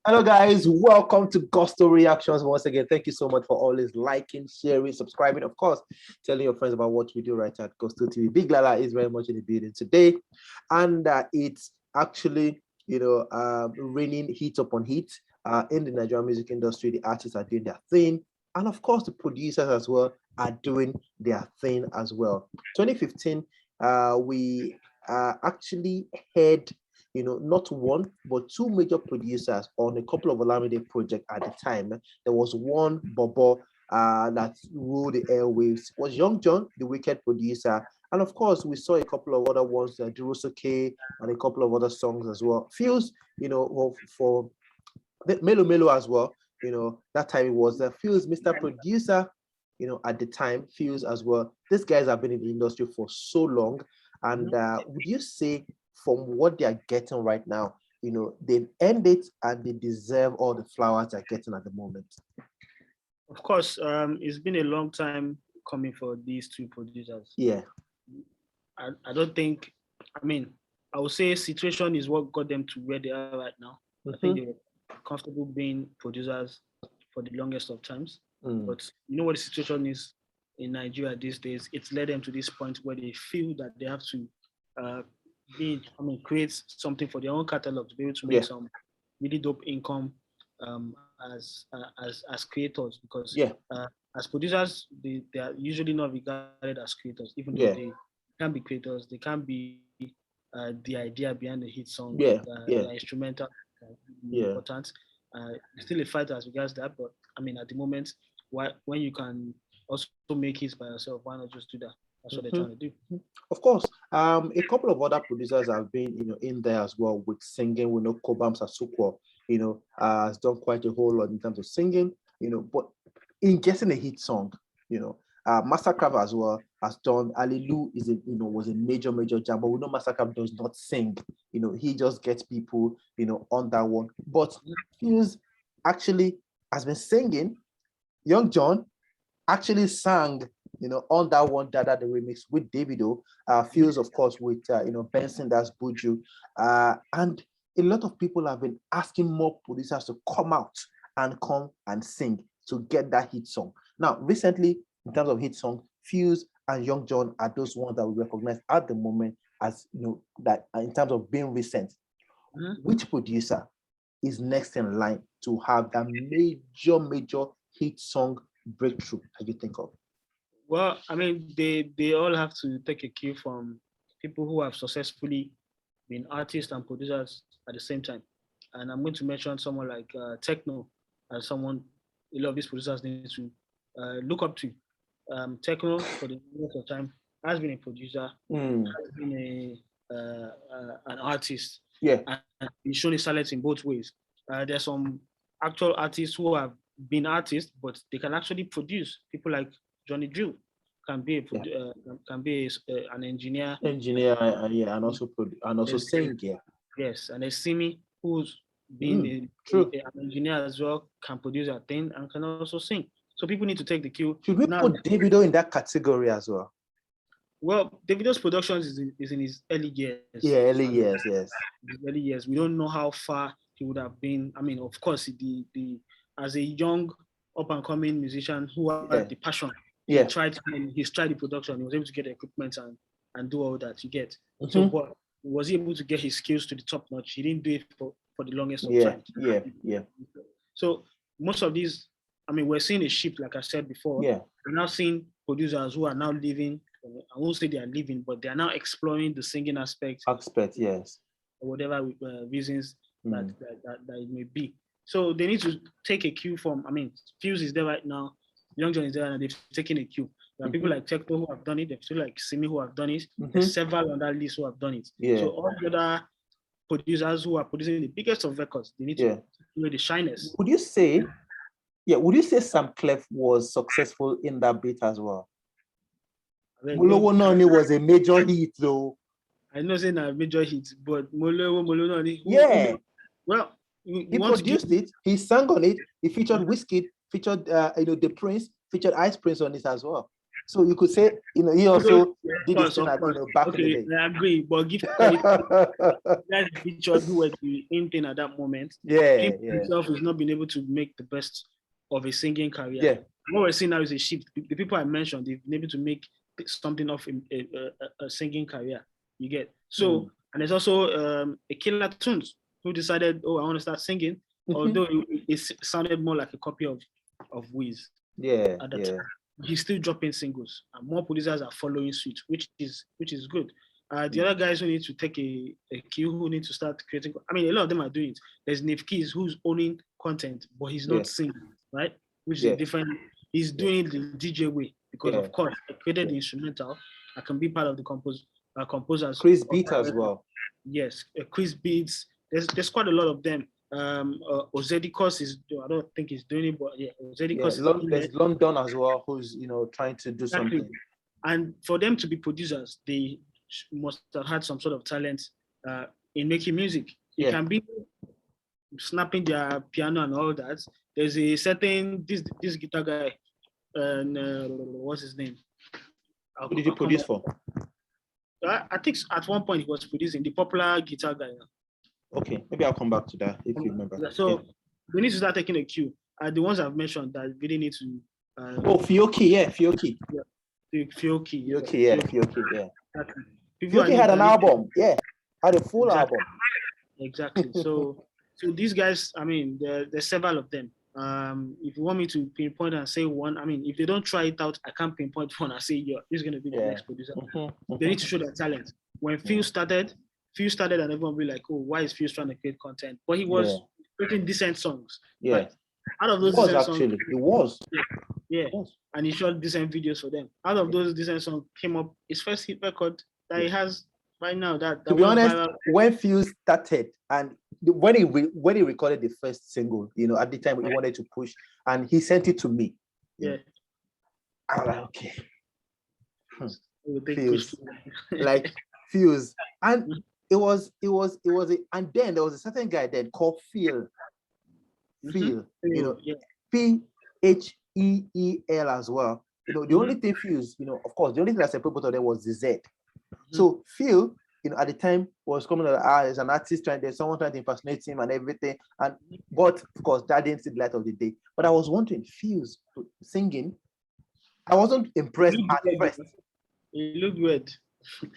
Hello, guys. Welcome to Gusto Reactions once again. Thank you so much for always liking, sharing, subscribing, of course, telling your friends about what we do right at Gusto TV. Big Lala is very much in the building today, and it's actually, raining heat upon heat in the Nigerian music industry. The artists are doing their thing, and of course, the producers as well are doing their thing as well. 2015, we actually had not one, but two major producers on a couple of Olamide projects at the time. There was one Bobo that ruled the airwaves. It was Young John, the Wicked producer. And of course, we saw a couple of other ones, Durosoke and a couple of other songs as well. Feels, for Melo Melo as well, that time it was Feels Mr. Producer, at the time, Feels as well. These guys have been in the industry for so long. And would you say from what they are getting right now, they've earned it and they deserve all the flowers they're getting at the moment? Of course, it's been a long time coming for these two producers. Yeah. I don't think, I would say situation is what got them to where they are right now. I think they're comfortable being producers for the longest of times. But you know what the situation is in Nigeria these days? It's led them to this point where they feel that they have to create something for their own catalog to be able to make some really dope income as creators, because as producers they are usually not regarded as creators, even though they can be creators. They can be the idea behind the hit song, the instrumental important. Still a fight as regards that, but at the moment, when you can also make hits by yourself, why not just do that? That's what they're trying to do. Of course. A couple of other producers have been, in there as well with singing. We know Kobam Sasukwo, has done quite a whole lot in terms of singing, but in getting a hit song, Mastercraft as well has done. Alilu was a major jam, but we know Mastercraft does not sing. He just gets people, on that one. But Pheelz actually has been singing. Young John actually sang, on that one Dada the remix with Davido. Pheelz, of course, with Benson, that's Buju. And a lot of people have been asking more producers to come and sing to get that hit song. Now, recently, in terms of hit song, Pheelz and Young John are those ones that we recognize at the moment as that in terms of being recent. Which producer is next in line to have that major hit song breakthrough that you think of? Well, they all have to take a cue from people who have successfully been artists and producers at the same time. And I'm going to mention someone like Techno as someone a lot of these producers need to look up to. Techno, for the longest of time, has been a producer, has been an artist, and he's shown his talent in both ways. There's some actual artists who have been artists, but they can actually produce. People like Johnny Drill can be an engineer. And also sing. Yes, and there's Simi, who's been an engineer as well, can produce a thing and can also sing. So people need to take the cue. Should we put Davido in that category as well? Well, Davido's productions is in his early years. Yeah, early years, yes. Early years. We don't know how far he would have been. Of course, as a young up-and-coming musician who had the passion, he's tried the production. He was able to get the equipment and do all that. You get. So, but was he able to get his skills to the top notch? He didn't do it for the longest of time. Yeah. So most of these, we're seeing a shift, like I said before. Yeah. We're now seeing producers who are now living. I won't say they are living, but they are now exploring the singing aspect. Yes. Or whatever reasons that it may be. So they need to take a cue from. Pheelz is there right now. Young John is there, and they've taken a cue. There are people like Techno who have done it. There's people like Simi who have done it. There's several on that list who have done it. Yeah. So all the other producers who are producing the biggest of records, they need to do the shyness. Would you say Sam Clef was successful in that bit as well? Molowo Noni was a major hit though. I know saying a major hit, but Molowo Noni. Well, he produced it. He sang on it. He featured Wizkid, featured The Prince, featured Ice Prince on it as well. So you could say, he also did this course, thing of at, course. back in the Okay, day. I agree, but give credit to that individual who were the in thing at that moment. Yeah, Him yeah. himself has not been able to make the best of a singing career. Yeah. What we're seeing now is a shift. The people I mentioned, they've been able to make something of a singing career. You get so, and there's also a Killer Tunes who decided, oh, I want to start singing. Although it sounded more like a copy of Wiz. Yeah, At the yeah. time. He's still dropping singles, and more producers are following suit, which is good. The other guys who need to take a cue, who need to start creating. I mean, a lot of them are doing it. There's Nif Keys who's owning content, but he's not singing, right? Which is a different. He's doing it the DJ way because, of course, I created the instrumental. I can be part of the composers. Chris Beat as well. Yes, Chris Beats. There's quite a lot of them. Ozedikos is, I don't think he's doing it, but yeah, Ozedikos is there's London as well, who's trying to do something. And for them to be producers, they must have had some sort of talent in making music. It can be snapping their piano and all that. There's a certain this guitar guy, and what's his name? Who did you produce for? I think at one point he was producing the popular guitar guy. Okay, maybe I'll come back to that if you remember. So we need to start taking a cue. The ones I've mentioned that really need to. Fiocchi, yeah, Fiocchi. Fiocchi, yeah. People Fiocchi had an album, had a full album. Exactly. So these guys, I mean, there's several of them. If you want me to pinpoint and say one, I mean, if they don't try it out, I can't pinpoint one and say, yeah, this is going to be the next producer. They need to show their talent. When Pheelz started and everyone be like, oh, why is Pheelz trying to create content? But he was creating decent songs. Yeah. Right? Out of those it was. Yeah. And he shot decent videos for them. Out of those decent songs came up his first hit record that he has right now. That to be honest, when Pheelz started and when he recorded the first single, at the time he wanted to push and he sent it to me. Yeah. I was like, okay. Pheelz. Like Pheelz. And and then there was a certain guy then called Pheel. Pheel, Pheel as well. The only thing Pheelz, of course, the only thing that separated both of them was the Z. So Pheel, at the time was coming as an artist there's someone trying to impersonate him and everything. But of course, that didn't see the light of the day. But I was wondering, Pheelz singing, I wasn't impressed at first. It looked weird.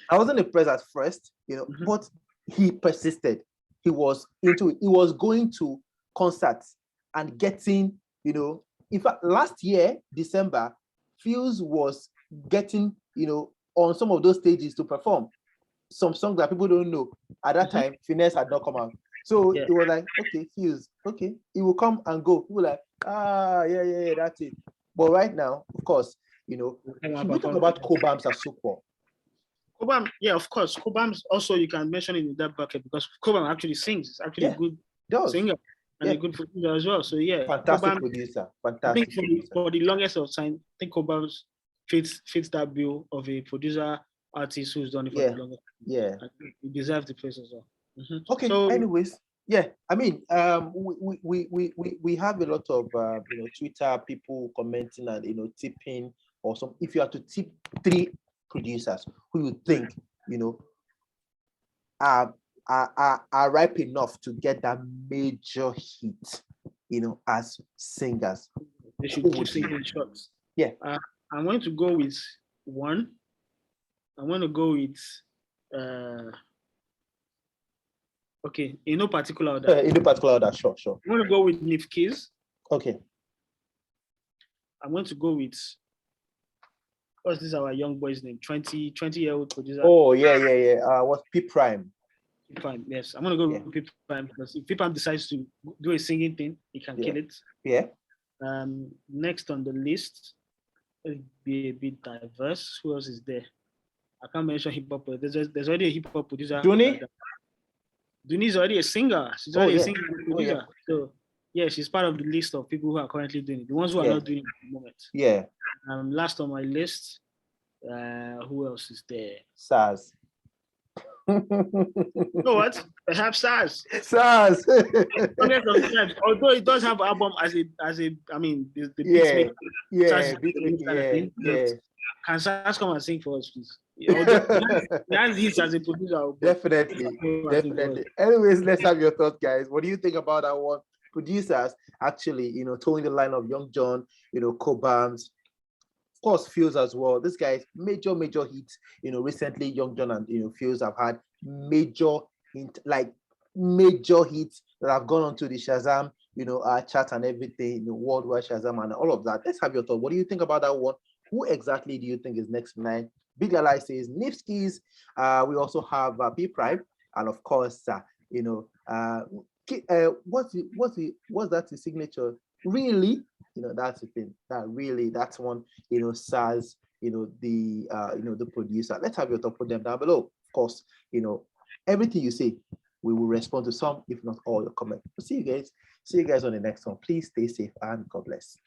I wasn't impressed at first, but he persisted. He was into it. He was going to concerts and getting, in fact, last year, December, Pheelz was getting, on some of those stages to perform some songs that people don't know. At that time, Finesse had not come out. So it was like, okay, Pheelz, okay, he will come and go. People were like, yeah, that's it. But right now, of course, we talk about Cobhams and Sukwo. Cobham, yeah, of course. Cobhams also you can mention in that bucket because Cobham actually sings. It's actually a good singer and a good producer as well. So yeah, fantastic producer. Fantastic. I think for the longest of time, I think Cobham fits that bill of a producer artist who's done it for the longest. Yeah, he deserves the praise as well. Okay. So, anyways, I mean, we have a lot of Twitter people commenting and tipping or some. If you have to tip 3 producers who you think are ripe enough to get that major hit, as singers, they should keep singing shots. Yeah, I'm going to go with one. I'm going to go with okay, in no particular order. Sure. I'm going to go with Nif Keys. Okay. I'm going to go with what's this our young boy's name? 20-year-old producer. Oh yeah. What's P Prime? P Prime, yes. I'm gonna go with P Prime because if P Prime decides to do a singing thing, he can kill it. Yeah. Next on the list, let's be a bit diverse. Who else is there? I can't mention hip hop, but there's already a hip hop producer. Duni is already a singer. She's already a singer producer. So yeah, she's part of the list of people who are currently doing it. The ones who are not doing it at the moment. Yeah. Last on my list, who else is there? Saz. You know what? Perhaps SARS. SARS. Hundreds of times. Although it does have album as a I mean the beats Yeah, make yeah, beat making, yeah, yeah. Can SARS come and sing for us, please? Although he has hits as a producer, but Definitely, definitely. Anyways, let's have your thoughts, guys. What do you think about that one? Producers actually, towing the line of Young John, Cobams, of course, Pheelz as well. This guy's major hits. Recently, Young John and Pheelz have had major hits that have gone onto the Shazam, chart and everything, worldwide Shazam and all of that. Let's have your thought. What do you think about that one? Who exactly do you think is next in line? Big Lala says Nipsky's. We also have P Prime, and of course, what's that his signature? Really, that's the thing. That's one. SARS. The producer. Let's have your thought. Put them down below. Of course, everything you say, we will respond to some, if not all, your comments. See you guys on the next one. Please stay safe and God bless.